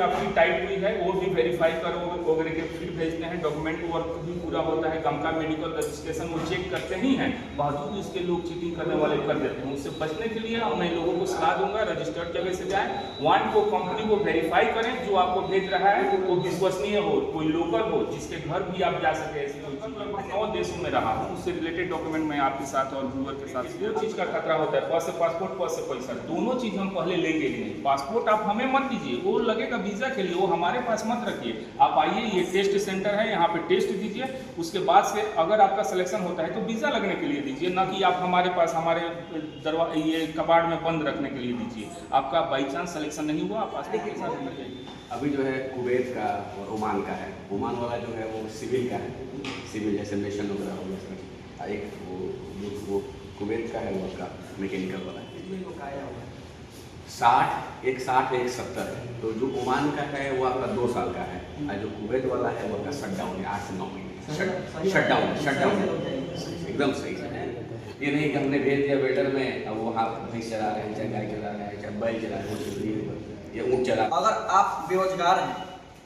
आपकी टाइप हुई है वो भी वेरीफाई कर वगैरह के फिर भेजते हैं, डॉक्यूमेंट वर्क भी पूरा होता है, गम का मेडिकल रजिस्ट्रेशन वो चेक करते ही हैं, बावजूद इसके लोग चीटिंग करने वाले कर देते हैं। उससे बचने के लिए मैं लोगों को सलाह दूंगा रजिस्टर्ड जगह से जाएं, वन को कंपनी को वेरीफाई करें, जो आपको भेज रहा है वो विश्वसनीय हो, कोई लोकल हो, जिसके घर भी आप जा सके। लगभग 9 देशों में रहा हूँ, उससे रिलेटेड डॉक्यूमेंट मैं आपके साथ और व्यूअर के साथ। दो चीज़ का खतरा होता है, पास से पासपोर्ट, पास से पैसा, दोनों चीज़ हम पहले लेंगे ही नहीं। पासपोर्ट आप हमें मत दीजिए, वो लगेगा वीज़ा के लिए, वो हमारे पास मत रखिए। आप आइए, ये टेस्ट सेंटर है, यहाँ पे टेस्ट दीजिए, उसके बाद से अगर आपका सिलेक्शन होता है तो वीज़ा लगने के लिए दीजिए, ना कि आप हमारे पास हमारे ये कबाड़ में बंद रखने के लिए दीजिए। आपका बाई चांस सिलेक्शन नहीं हुआ, आप पासपोर्ट के साथ मिल जाइए। अभी जो है कुवैत का और ओमान का है। ओमान वाला जो है वो सिविल का है, सिविल जैसे नेशन वगैरह हो गया। एक वो कुवैत का है, वो आपका मैकेनिकल वाला है। 60 एक 70 है। तो जो ओमान का है वो आपका 2 साल का है, और जो कुवैत वाला है वो आपका शटडाउन है, 8 से 9 महीने शटडाउन एकदम सही है। ये नहीं कि हमने भेज दिया वेटर में, अब वो हाथ भैंस चला रहे हैं, चाहे गाय चला रहे हैं, चाहे बैल चला रहे हैं, या ऊँट चला। अगर आप बेरोजगार हैं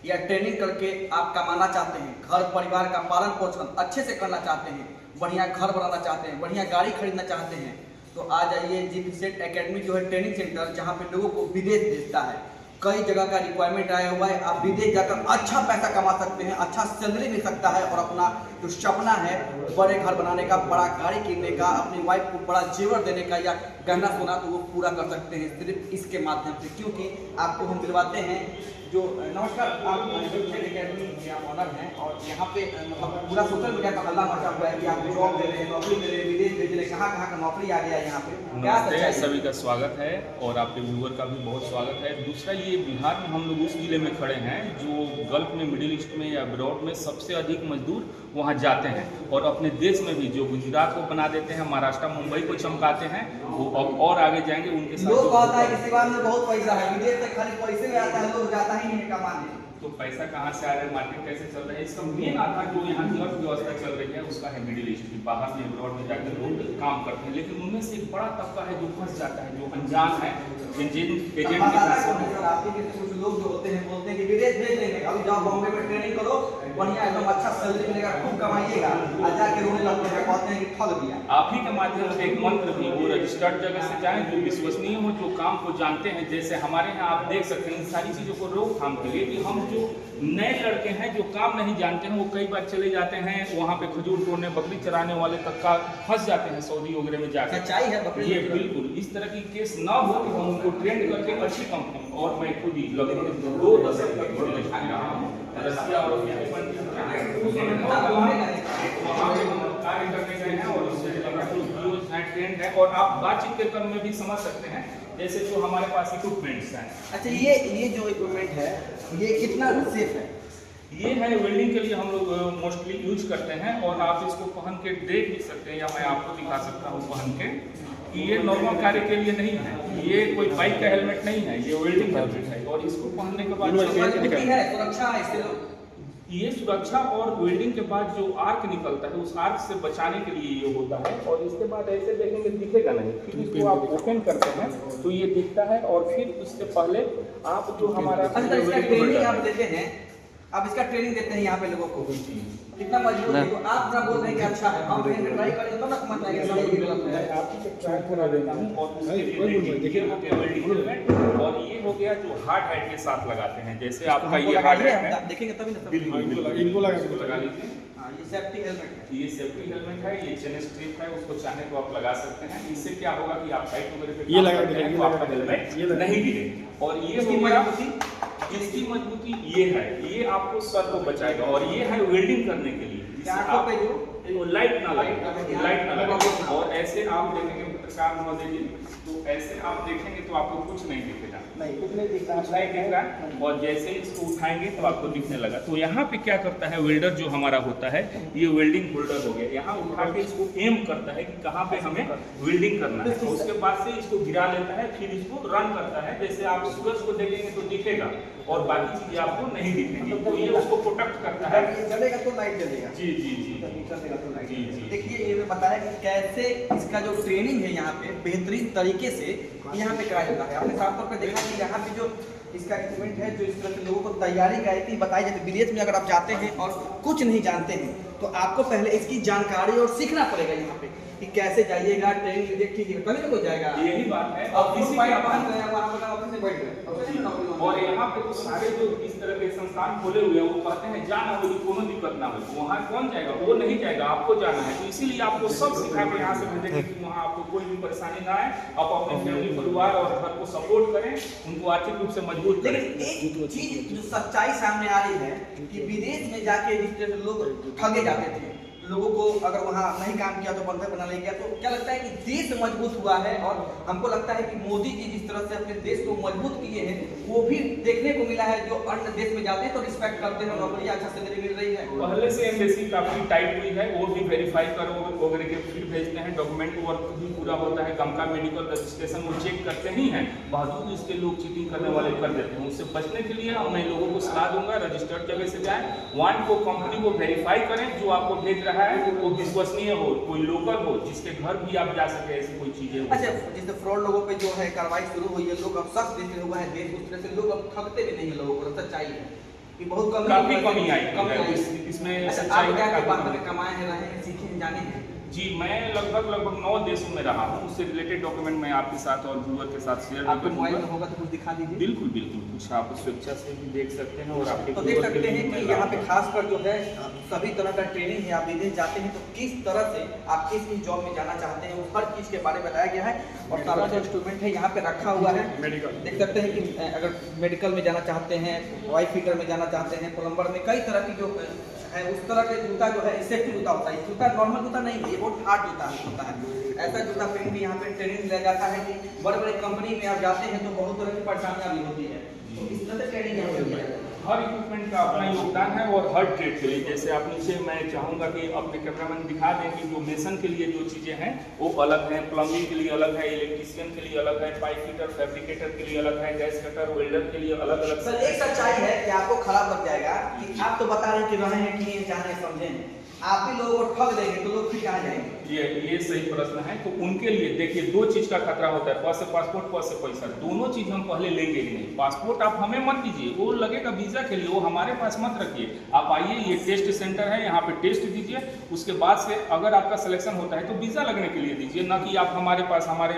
या ट्रेनिंग करके आप कमाना चाहते हैं, घर परिवार का पालन पोषण अच्छे से करना चाहते हैं, बढ़िया घर बनाना चाहते हैं, बढ़िया गाड़ी खरीदना चाहते हैं, तो आ जाइए जीपी सेट एकेडमी जो है ट्रेनिंग सेंटर, जहाँ पे लोगों को विदेश भेजता है। कई जगह का रिक्वायरमेंट आया हुआ है, आप विदेश जाकर अच्छा पैसा कमा सकते हैं, अच्छा सैलरी मिल सकता है, और अपना जो सपना है बड़े घर बनाने का, बड़ा गाड़ी किनने का, अपनी वाइफ को बड़ा जेवर देने का या गहना सोना, तो वो पूरा कर सकते हैं सिर्फ इसके माध्यम से। क्योंकि आपको हम दिलवाते हैं जो नमस्कार, आप एकेडमी के आप ऑनर हैं, और यहाँ पे मतलब पूरा सोशल मीडिया का हल्ला मचा हुआ है कि आप जॉब दे रहे हैं, नौकरी दे रहे हैं, विदेश भेज रहे हैं, कहाँ का नौकरी आ गया है यहाँ पे। क्या सभी का स्वागत है और आपके व्यूअर का भी बहुत स्वागत है। दूसरा, ये बिहार में हम लोग उस जिले में खड़े हैं जो गल्फ में, मिडिल ईस्ट में या अब्रॉड में सबसे अधिक मजदूर वहाँ जाते हैं, और अपने देश में भी जो गुजरात को बना देते हैं, महाराष्ट्र मुंबई को चमकाते हैं, वो अब और आगे जाएंगे उनके साथ। लोग कहता है कि सिवान में बहुत पैसा है, विदेश से खाली पैसे में आता है, लोग जाता ही नहीं कमाने। तो पैसा कहाँ से आ रहा है, मार्केट कैसे चल रहा है, इसका मेन आधार जो यहाँ की अर्थव्यवस्था चल रही है उसका है मिडिल ईस्ट की। बाहर में अब्रॉड में जाकर लोग काम करते हैं, लेकिन उनमें से एक बड़ा तबका है जो फंस जाता है, जो अनजान है, एजेंट कुछ लोग जो होते हैं बोलते हैं कि विदेश भेज देंगे, अभी जाओ बॉम्बे में ट्रेनिंग करो, बढ़िया एकदम अच्छा सैलरी मिलेगा, खूब कमाइएगा, और जाके रोने लगते हैं, कहते हैं कि ठग दिया। आप ही के माध्यम से एक मंत्र भी, वो रजिस्टर्ड जगह से जाएं, जो विश्वसनीय हो, जो काम को जानते हैं। जैसे हमारे यहाँ आप देख सकते हैं इन सारी चीज़ों को रोकथाम के लिए कि हम जो नए लड़के हैं जो काम नहीं जानते हैं, वो कई बार चले जाते हैं वहाँ पे खजूर तोड़ने, बकरी चराने वाले तक का फंस जाते हैं सऊदी वगैरह में जाकर। सच्चाई है बकरी। ये बिल्कुल इस तरह की केस ना हो कि हम उनको ट्रेंड करके अच्छी कंपनी, और मैं खुद ही लगभग 2 दशक तक रहा हूँ रसिया और कार्य करने गए हैं, और उससे ट्रेंड है, और आप बातचीत के क्रम में भी समझ सकते हैं जैसे जो हमारे पास इक्विपमेंट्स हैं। अच्छा, ये जो इक्विपमेंट है ये कितना सेफ है? ये है वेल्डिंग के लिए हम लोग मोस्टली यूज करते हैं, और आप इसको पहन के देख भी सकते हैं, या मैं आपको दिखा सकता हूँ पहन के, कि ये नॉर्मल कार्य के लिए नहीं है, ये कोई बाइक का हेलमेट नहीं है, ये वेल्डिंग हेलमेट है। और इसको पहनने के बाद सुरक्षा है इससे, ये सुरक्षा, और वेल्डिंग के बाद जो आर्क निकलता है उस आर्क से बचाने के लिए ये होता है। और इसके बाद ऐसे देखेंगे दिखेगा नहीं, फिर इसको आप ओपन करते हैं तो ये दिखता है, और फिर उससे पहले आप जो हमारा ट्रेनिंग आप देते हैं, आप इसका ट्रेनिंग देते हैं यहाँ पे लोगों को, कितना मजबूत है, तो आप अपना बोल रहे हैं कि अच्छा है, हम ट्राई करें तो ना समझ आएगा सही गलत है। आपकी ट्राई करा देता हूँ, और देखिए हो गया वेल्डिंग हेलमेट, और ये हो गया जो हार्ड हैट के साथ लगाते हैं। जैसे आपका ये हार्ड हैट है, देखेंगे तभी ना, इनको लगा लीजिए। ये सेफ्टी हेलमेट है, ये सेफ्टी हेलमेट है, ये चेन स्ट्रिप है, उसको चाहे तो आप लगा सकते हैं। इससे क्या होगा कि आप साइड वगैरह पे ये लगा तो आपका हेलमेट नहीं गिरेगा। और ये हो गया इसकी मजबूती, ये है, ये आपको सर को बचाएगा, और ये है वेल्डिंग करने के लिए, आंखों पे जो लाइट ना लगे, और ऐसे आप देखेंगे पत्रकार महोदय जी, तो ऐसे आप देखेंगे तो आपको कुछ नहीं दिखेगा, कुछ नहीं दिख रहा, नहीं दिख रहा, और जैसे इसको उठाएंगे तो आपको दिखने लगा। तो यहाँ पे क्या करता है वेल्डर जो हमारा होता है, ये वेल्डिंग होल्डर हो गया, यहाँ उठा के इसको एम करता है कि कहाँ पे हमें वेल्डिंग करना है, तो उसके बाद से इसको गिरा लेता है, फिर इसको रन करता है। जैसे आप सूरज को देखेंगे तो दिखेगा, और बाकी चीजें आपको नहीं दिखेंगी, तो ये उसको प्रोटेक्ट करता है। जलेगा तो लाइट जलेगा, जी जी जी जी। देखिए ये बताया कि कैसे इसका जो ट्रेनिंग है यहाँ पे बेहतरीन तरीके से यहाँ पे कराया जाता है। आपने साफ तौर पे देखा कि यहाँ पे जो इसका एक्सपेरिमेंट है जो इस तरह के लोगों को तैयारी गारंटी बताई जाती है। विदेश में अगर आप जाते हैं और कुछ नहीं जानते हैं तो आपको पहले इसकी जानकारी और सीखना पड़ेगा यहाँ पे कि कैसे जाइएगा, ट्रेनिंग लीजिए, ठीक है, तभी तो कोई जाएगा। यही बात है। और किसी का अपन गया वहाँ पर ऑफिस में बैठ गए और यहाँ पे तो सारे जो इस तरह के संस्थान खोले हुए हैं वो कहते हैं जाना हो, कोनो दिक्कत ना हो, वहाँ कौन जाएगा? वो नहीं जाएगा, आपको जाना है। तो इसीलिए आपको सब सिखा के यहाँ से भेजेंगे कि वहाँ आपको कोई भी परेशानी ना आए। आप अपने फैमिली, परिवार और घर को सपोर्ट करें, उनको आर्थिक रूप से मजबूत करें। लेकिन एक चीज जो सच्चाई सामने आ रही है कि विदेश में जाके जिस तरह से लोग ठगे जाते थे, लोगों को अगर वहाँ नहीं काम किया तो बंधक बना ले गया, तो क्या लगता है कि देश मजबूत हुआ है। और हमको लगता है कि मोदी जी जिस तरह से अपने देश को मजबूत किए हैं वो भी देखने को मिला है। जो अन्य देश में जाते हैं तो रिस्पेक्ट करते हैं, नौकरी अच्छा सैलरी मिल रही है। पहले से एम्बेसी काफी टाइट हुई है, वो भी वेरीफाई कर वगैरह के फिर भेजते हैं। डॉक्यूमेंट वर्क भी पूरा होता है, गम का मेडिकल रजिस्ट्रेशन वो चेक करते ही हैं। बावजूद इसके लोग चीटिंग करने वाले कर देते हैं। उससे बचने के लिए मैं लोगों को सलाह दूंगा, रजिस्टर्ड जगह से जाएं, वन को कंपनी को वेरीफाई करें जो आपको भेज रहा है वो विश्वसनीय हो, कोई लोकल हो, जिसके घर भी आप जा सके, ऐसी कोई चीजें। अच्छा, जिससे फ्रॉड लोगों पे जो है कार्रवाई शुरू हुई है, लोग अब सख्त देते हुए हैं देश, उस तरह से लोग अब ठगते भी नहीं है लोगों को। सच्चाई है कि बहुत काफी कमी आई इसमें। सच्चाई क्या बात में कमाए हैं, रहे हैं, सीखे हैं, जाने हैं। जी, मैं लगभग 9 देशों में रहा हूँ। उससे रिलेटेड डॉक्यूमेंट मैं आपके साथ और व्यूअर के साथ शेयर आपके मोबाइल में होगा तो कुछ दिखा दीजिए। बिल्कुल बिल्कुल, कुछ आप स्वेच्छा से भी देख सकते हैं। और आपके तो देख सकते हैं कि यहाँ पे खासकर जो है सभी तरह का ट्रेनिंग है। आप विदेश जाते हैं तो किस तरह से आप किस जॉब में जाना चाहते हैं वो हर चीज़ के बारे में बताया गया है। और सारा जो इंस्ट्रूमेंट है यहाँ पे रखा हुआ है। मेडिकल देख सकते हैं कि अगर मेडिकल में जाना चाहते हैं, वाइफ फिटर में जाना चाहते हैं, प्लम्बर में, कई तरह की जो है उस तरह के जूता जो है सेफ्टी जूता होता है। जूता नॉर्मल जूता नहीं है, ये बहुत हार्ड जूता होता है। ऐसा जूता पहन के यहाँ पे ट्रेनिंग लिया जाता है कि बड़े बड़े कंपनी में आप जाते हैं तो बहुत तरह की परेशानियाँ भी होती है। तो इस तरह से ट्रेनिंग यहाँ पे है। हर इक्विपमेंट का अपना योगदान है और हर ट्रेड के लिए। जैसे आप नीचे मैं चाहूँगा कि अपने कैमरामैन दिखा दें कि जो मेसन के लिए जो चीज़ें हैं वो अलग हैं, प्लम्बिंग के लिए अलग है, इलेक्ट्रीशियन के लिए अलग है, पाइप फिटर, फैब्रिकेटर के लिए अलग है, गैस कटर, वेल्डर के लिए अलग अलग। सर एक सच्चाई है कि आपको खराब लग जाएगा कि आप तो बता रहे हैं कि रहे हैं कि नहीं जाने समझें, आप भी लोगों को ठग देंगे तो लोग फिर कहाँ जाएंगे? ये सही प्रश्न है। तो उनके लिए देखिए 2 चीज़ का खतरा होता है, पास से पासपोर्ट, पास से पैसा। दोनों चीज़ हम पहले लेंगे ही नहीं। पासपोर्ट आप हमें मत दीजिए, वो लगेगा वीज़ा के लिए, वो हमारे पास मत रखिए। आप आइए, ये टेस्ट सेंटर है, यहाँ पे टेस्ट दीजिए। उसके बाद से अगर आपका सिलेक्शन होता है तो वीज़ा लगने के लिए दीजिए, ना कि आप हमारे पास हमारे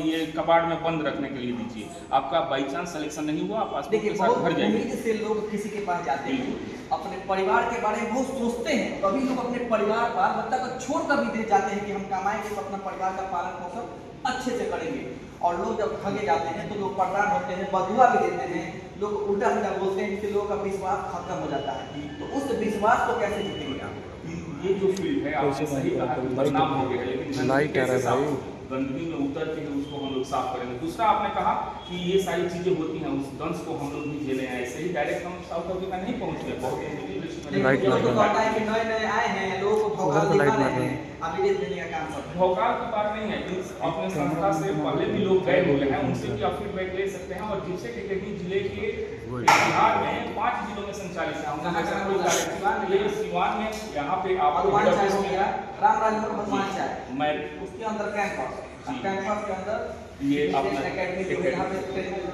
ये कबाड़ में बंद रखने के लिए दीजिए। आपका बाई चांस सिलेक्शन नहीं हुआ, आप पासपोर्ट के साथ घर जाइए। उम्मीद से लोग किसी के पास जाते हैं, अपने परिवार के बारे में बहुत सोचते हैं, कभी लोग अपने परिवार बाल बच्चा को छोड़ कर भी दे जाते हैं कि हम कमाएंगे तो अपना परिवार का पालन पोषण अच्छे से करेंगे। और लोग जब ठगे जाते हैं तो लोग परेशान होते हैं, बदुआ भी देते हैं, लोग उल्टा सीधा बोलते हैं, जिससे लोगों का विश्वास खत्म हो जाता है। तो उस विश्वास को कैसे जीतेंगे आप? ये जो फील्ड है आपने सही कहा कि बदनाम हो गया है, लेकिन लाइट आ रहा है, गंदगी में उतर के उसको हम लोग साफ करेंगे। दूसरा आपने कहा कि ये सारी चीजें होती हैं, उस दंश को हम लोग भी झेले हैं। ऐसे ही डायरेक्ट हम साउथ अफ्रीका नहीं पहुंच गए, बहुत लाइट मार रहा है। कि नए आए हैं लोगों को भौकाल दिखा रहे हैं, अभी विदेश भेजने का काम करते हैं। भौकाल की बात नहीं है, अपने संस्था से पहले भी लोग गए हुए हैं, उनसे भी आप फीडबैक ले सकते हैं। और जिससे टिकटनी जिले के बिहार में 5 जिलों में संचालित है। ये सिवान में यहाँ पे आप रामराज मैं उसके अंदर कैंपस के अंदर ये अपना एकेडमी यहाँ पे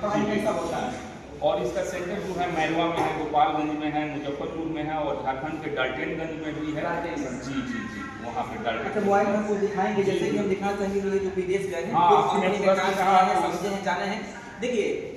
पढ़ाई कैसा होता है। और इसका सेंटर जो है मैरवा में है, गोपालगंज में है, मुजफ्फरपुर में है और झारखंड के डाल्टनगंज में भी है। जी जी जी, वहाँ पे डाल्टन। अच्छा, मोबाइल में आपको दिखाएंगे जैसे कि हम दिखाना चाहेंगे जो विदेश गए हैं, हाँ, समझे हैं, जाने हैं। देखिए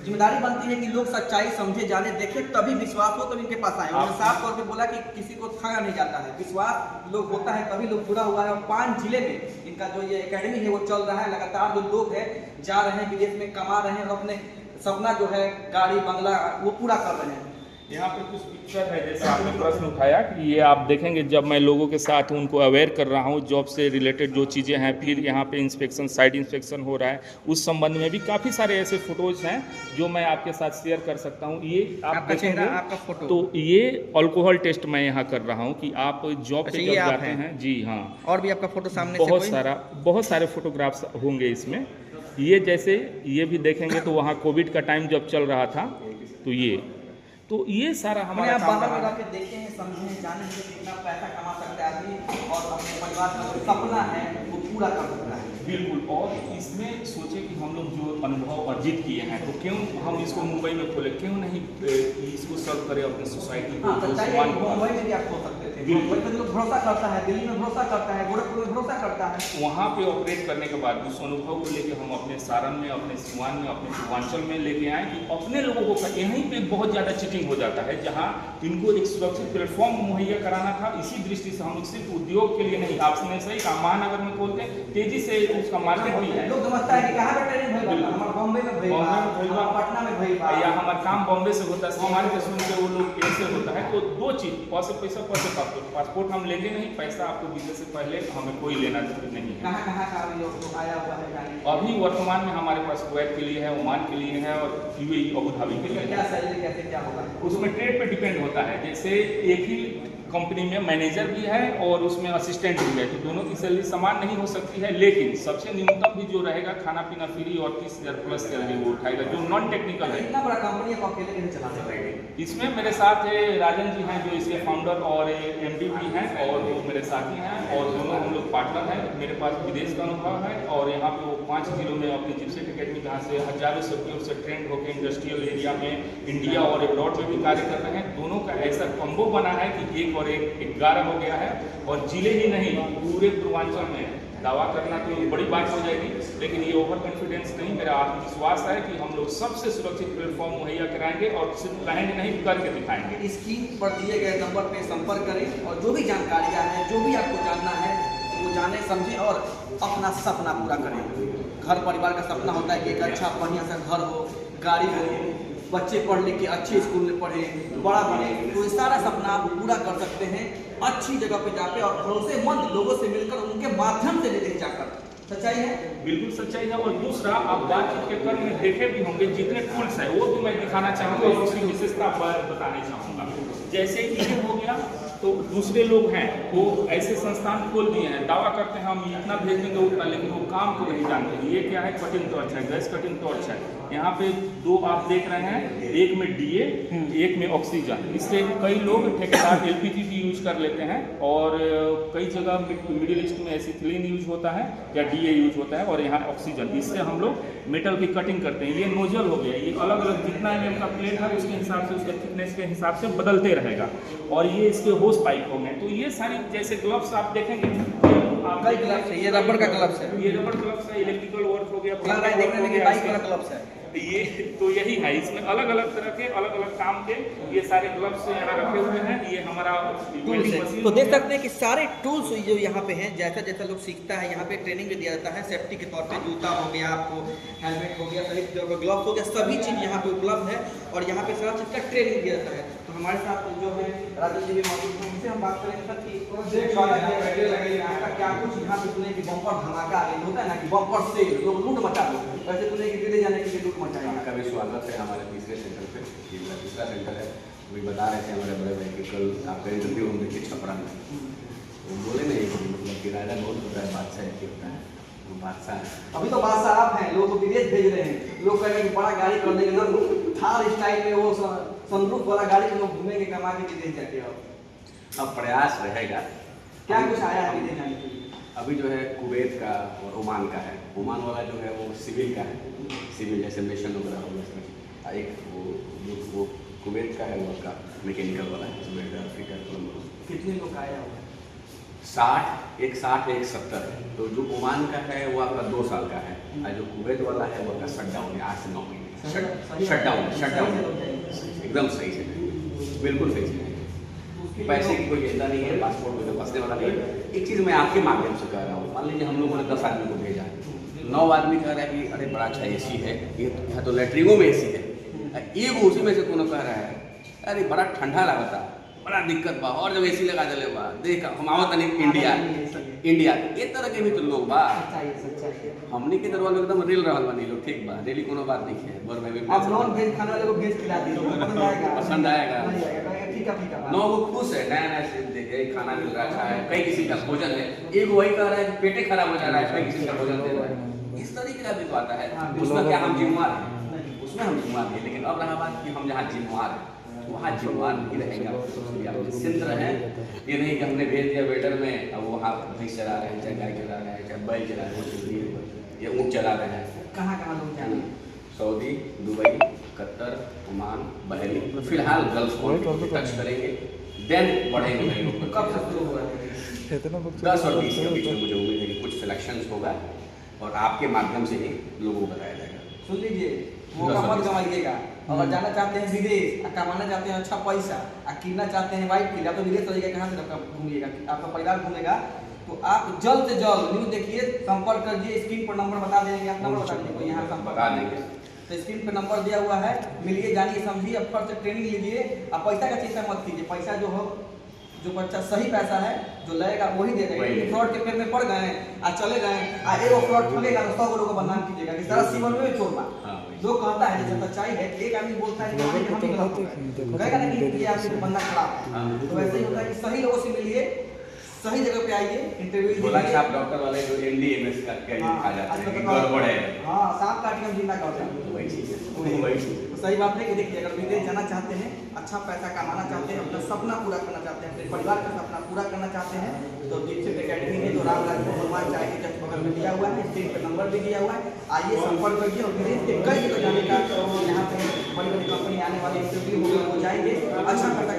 जिम्मेदारी बनती है कि लोग सच्चाई समझे, जाने, देखे, तभी विश्वास हो तभी इनके पास आए। उन्होंने साफ तौर पे बोला कि किसी को ठगा नहीं जाता है, विश्वास लोग होता है तभी लोग जुड़ा हुआ है। और 5 जिले में इनका जो ये एकेडमी है वो चल रहा है लगातार। जो लोग हैं जा रहे हैं विदेश में, कमा रहे हैं और अपने सपना जो है गाड़ी बंगला वो पूरा कर रहे हैं। यहाँ पे कुछ पिक्चर है, जैसे आपने प्रश्न उठाया कि ये आप देखेंगे जब मैं लोगों के साथ उनको अवेयर कर रहा हूँ जॉब से रिलेटेड जो चीज़ें हैं, फिर यहाँ पे इंस्पेक्शन, साइड इंस्पेक्शन हो रहा है, उस संबंध में भी काफ़ी सारे ऐसे फोटोज हैं जो मैं आपके साथ शेयर कर सकता हूँ। ये आप देखेंगे आपका फोटो, तो ये अल्कोहल टेस्ट मैं यहाँ कर रहा हूँ कि आप जॉब पे जब जाते हैं। जी हाँ, और भी आपका फोटो सामने बहुत सारे फोटोग्राफ्स होंगे इसमें। ये जैसे ये भी देखेंगे तो वहाँ कोविड का टाइम जब चल रहा था तो ये सारा हमारा आप बाहर लगा के देखते हैं, समझें, जाने कितना पैसा कमा सकते हैं आदमी और अपने परिवार का जो सपना है वो पूरा कर सकता है। बिल्कुल। और इसमें सोचे कि हम लोग जो अनुभव अर्जित किए हैं तो क्यों हम इसको मुंबई में खोले, क्यों नहीं इसको सर्व करें अपने सोसाइटी को। हाँ, सच्चाई है कि मुंबई में भी आप खोल सकते थे। मुंबई में लोग भरोसा करता है, दिल्ली में भरोसा करता है, गोरखपुर में भरोसा करता है। वहाँ पे ऑपरेट करने के बाद उस अनुभव को लेके हम अपने सारण में, अपने सिवान में, अपने पूर्वांचल में लेके आए कि अपने लोगों को यहीं पे बहुत ज़्यादा चीटिंग हो जाता है, जहाँ इनको एक सुरक्षित प्लेटफॉर्म मुहैया कराना था। इसी दृष्टि से हम लोग सिर्फ उद्योग के लिए नहीं, आपने सही कहा, महानगर में खोलते हैं, तेजी से उसका मार्केट भी है। लोग समझता है कि कहाँ पे ट्रेनिंग भइल बा, हमार बॉम्बे में भइल बा, हमार पटना में भइल बा, या हमारा काम बॉम्बे से होता है, सामान के सुन के वो लोग ऐसे होता है। तो दो चीज़, पैसे पैसा, पैसे पासपोर्ट। पासपोर्ट हम लेंगे नहीं, पैसा आपको वीज़े से पहले हमें कोई लेना नहीं है। कहाँ का लोग आया हुआ है जाने? अभी वर्तमान में हमारे पास कुवैत के लिए है, ओमान के लिए है और यूएई अबू धाबी के लिए क्या है। सैलरी कैसे क्या होगा? उसमें ट्रेड पे डिपेंड होता है। जैसे एक ही कंपनी में मैनेजर भी है और उसमें असिस्टेंट भी है, तो दोनों की सैलरी समान नहीं हो सकती है, लेकिन सबसे न्यूनतम भी जो रहेगा खाना पीना फ्री और 30,000 प्लस सैलरी वो उठाएगा, जो नॉन टेक्निकल है। इतना बड़ा कंपनी आप अकेले नहीं चला सकते। इसमें मेरे साथ है राजन जी हैं, जो इसके फाउंडर और एमडी भी हैं, और वो मेरे साथी हैं, और दोनों हम लोग पार्टनर हैं। मेरे पास विदेश का अनुभव है और यहाँ पे वो 5 जिलों में अपनी जिप्सेट अकेडमी, जहाँ से हजारों सदियों से ट्रेंड होकर इंडस्ट्रियल एरिया में इंडिया और एब्रॉड में भी कार्य कर रहे हैं। दोनों का ऐसा कॉम्बो बना है कि 1 और 1 11 हो गया है। और जिले ही नहीं, पूरे पूर्वांचल में दावा करना तो बड़ी बात हो जाएगी, लेकिन ये ओवर कॉन्फिडेंस नहीं, मेरा आत्मविश्वास है कि हम लोग सबसे सुरक्षित प्लेटफॉर्म मुहैया कराएंगे और सिर्फ कहेंगे नहीं, करके दिखाएंगे। स्क्रीन पर दिए गए नंबर पे संपर्क करें और जो भी जानकारियाँ हैं, जो भी आपको जानना है, वो जाने समझें और अपना सपना पूरा करें। घर परिवार का सपना होता है कि एक अच्छा बढ़िया सा घर हो, गाड़ी हो, बच्चे पढ़ लिख के अच्छे स्कूल में पढ़े, बड़ा बने, तो ये सारा सपना आप पूरा कर सकते हैं अच्छी जगह पे जाके और भरोसेमंद लोगों से मिलकर, उनके माध्यम से लेकर जाकर। सच्चाई है, बिल्कुल सच्चाई है। और दूसरा, आप बातचीत के क्रम में देखे भी होंगे जितने टूल्स है वो भी मैं दिखाना चाहूँगा और उसकी विशेषता बताना चाहूँगा। जैसे ये हो गया, तो दूसरे लोग हैं वो ऐसे संस्थान खोल दिए हैं, दावा करते हैं हम इतना भेज देंगे उतना, लेकिन वो काम को नहीं जानते। ये क्या है? कटिंग टॉर्च है, गैस कटिंग टॉर्च है। यहाँ पे 2 आप देख रहे हैं, एक में डीए, एक में ऑक्सीजन। इससे कई लोग ठेकेदार एलपीजी भी यूज कर लेते हैं, और कई जगह मिडिल ईस्ट में एसिथिलीन यूज होता है या डीए यूज होता है, और यहाँ ऑक्सीजन। इससे हम लोग मेटल की कटिंग करते हैं। ये नोजल हो गया, ये अलग अलग जितना mm का प्लेट है उसके हिसाब से, उसके थिकनेस के हिसाब से बदलते रहेगा। और ये इसके होस पाइप हो गए। तो ये सारी, जैसे ग्लव्स आप देखेंगे, कई ग्लव्स है, ये रबर का ग्लव्स है, ये रबर ग्लव्स है, इलेक्ट्रिकल वर्क हो गया, लग रहा है देखने में कि बाइक वाला ग्लव्स है। ये तो यही है, इसमें अलग अलग तरह के अलग अलग काम के ये सारे ग्लव्स यहाँ रखे हुए हैं। ये हमारा वेल्डिंग मशीन। तो देख सकते हैं कि सारे टूल्स जो यहाँ पे हैं, जैसा जैसा लोग सीखता है, यहाँ पे ट्रेनिंग भी दिया जाता है सेफ्टी के तौर पे। जूता हो गया, आपको हेलमेट हो गया, सही ग्लव्स हो गया, सभी चीज़ यहाँ पे उपलब्ध है और यहाँ पे सारा चीज़ का ट्रेनिंग दिया जाता है। तो हमारे साथ जो है राजन जी भी मौजूद हैं, उनसे हम बात करेंगे सर कि क्या कुछ यहाँ पे सुने कि बम्पर धमाका होता है ना, कि बम्पर से लोग लूट मचा दो, वैसे सुने कि दिल्ली जाने के लिए लूट मचाएगा। आपका भी स्वागत है हमारे तीसरे सेंटर पे। ये मेरा तीसरा सेंटर है। वही बता रहे थे हमारे बड़े भाई कि कल आपका इंटरव्यू होंगे कि छपरा में, वो बोले नहीं कि मतलब किराया बहुत होता है, बादशाह एक होता है, वो बादशाह है। अभी तो बादशाह आप हैं, लोग को विदेश भेज रहे हैं। लोग कह रहे हैं कि बड़ा गाड़ी करने के लिए थार स्टाइल में वो सनरूफ वाला गाड़ी में लोग घूमेंगे कमा के विदेश जाके। अब प्रयास रहेगा। क्या कुछ आया है विदेश जाने के लिए? अभी जो है कुवैत का और ओमान का है। ओमान वाला जो है वो सिविल का है, सिविल जैसे मिशन वगैरह हो गया। एक वो कुवैत का है, वो आपका मैकेनिकल वाला है, फिटर प्लम्बर। कितने लोग आया हुआ है? 60, एक 70 है। तो जो ओमान का है वो आपका 2 साल का है, और जो कुवैत वाला है वो आपका शटडाउन है, 8 से 9 महीने। शटडाउन एकदम सही से, बिल्कुल सही से। पैसे की कोई चिंता नहीं है, पासपोर्ट में फंसने वाला नहीं है। एक चीज़ मैं आपके माध्यम से कह रहा हूँ, मान लीजिए हम लोगों ने 10 आदमी को भेजा, 9 आदमी कह रहा है कि अरे बड़ा अच्छा एसी है, ये यहाँ तो लेटरिंगों में एसी है। एक उसी में से कोनो कह रहा है अरे बड़ा ठंडा लगता, बड़ा दिक्कत बा, और जब एसी लगा दिले बा, देख हम आवत नहीं इंडिया ये तरह के भी तो लोग बा। हमने के दरवाजे एकदम रेल रहल बनी लोग, ठीक बा, रेली कोनो बात नहीं है। बर भाई आप नॉन वेज खाने वाले को वेज खिला दीजिए, पसंद आएगा। ठीक है। 9 वो खुश है, नया से देखे खाना मिल रहा अच्छा है, कई किसी का भोजन है। एक वही कह रहा है पेटे खराब हो जा रहा है, कई किसी का भोजन दे रहा है। इस तरीके का भी तो आता है। उसमें क्या हम जिम्मेवार हैं? उसमें हम जिम्मेवार हैं, लेकिन अब रहा बात कि हम जहाँ जिम्मेवार हैं वहाँ जिम्मेवार नहीं रहेगा, इसलिए आप निश्चिंत रहें। ये नहीं कि हमने भेज दिया वेटर में, अब वहाँ भैंस चला रहे हैं, चाहे गाय चला रहे हैं, चाहे बैल चला रहे हैं, या ऊँट चला रहे हैं। कहाँ लोग जाने? Saudi, Dubai, Qatar, Oman, Bahrain, फिलहाल गल्फ कंट्री टच करेंगे, देन बढ़ेंगे नए लोग। कब से शुरू हुआ है? 10 और 20 के बीच में मुझे उम्मीद है कि कुछ सिलेक्शंस होगा और आपके माध्यम से ही लोगों को बताया जाएगा। सुन लीजिए, मौका मत गंवाइएगा। अगर जाना चाहते हैं विदेश, कमाना चाहते हैं अच्छा पैसा, कीनना चाहते हैं वाइट फील्ड, आप तो विदेश चलिएगा, कहाँ से घूमिएगा, आपका परिवार घूमेगा, तो आप जल्द से जल्द न्यूज़ देखिए, संपर्क करिए। स्क्रीन पर नंबर बता देंगे, आप नंबर बता दीजिए, यहाँ संपर्क बता देंगे। तो स्क्रीन पे नंबर दिया हुआ है, मिलिए, जानिए, समझिए, अफर से ट्रेनिंग लीजिए। अब पैसा का चिंता मत कीजिए, पैसा जो हो, जो बच्चा सही पैसा है जो लगेगा वही दे देगा। फ्रॉड के पेड़ में पड़ गए आ चले गए आ एगो फ्रॉड ठगेगा तो 100 लोगों को बदनाम कीजिएगा कि सारा सीवन में छोड़ना। जो कहता है जैसे सच्चाई है, एक आदमी बोलता है कि हम ही गलत हैं, कहेगा ना कि ये आपके बंदा खराब है। तो वैसे ही होता है कि सही लोगों से मिलिए, सही जगह पे आइए, इंटरव्यू बोला कि आप डॉक्टर वाले जो एनडीएमएस का क्या खा जाते हैं कि गड़बड़ है। हाँ, सांप काट के हम जिंदा करते हैं, वही चीज़ है, वही चीज़ है। तो सही बात है कि देखिए, अगर विदेश जाना चाहते हैं, अच्छा पैसा कमाना चाहते हैं, अपना सपना पूरा करना चाहते हैं, अपने परिवार का सपना पूरा करना चाहते हैं, तो दीक्षित एकेडमी है जो रामलाल भगवान चाय के जस्ट बगल में दिया हुआ है, स्क्रीन पर नंबर भी दिया हुआ है। आइए, संपर्क करिए और विदेश के कई जगह जाने का, यहाँ पे बड़ी बड़ी कंपनी आने वाली इंटरव्यू हो जाएंगे, अच्छा पैसा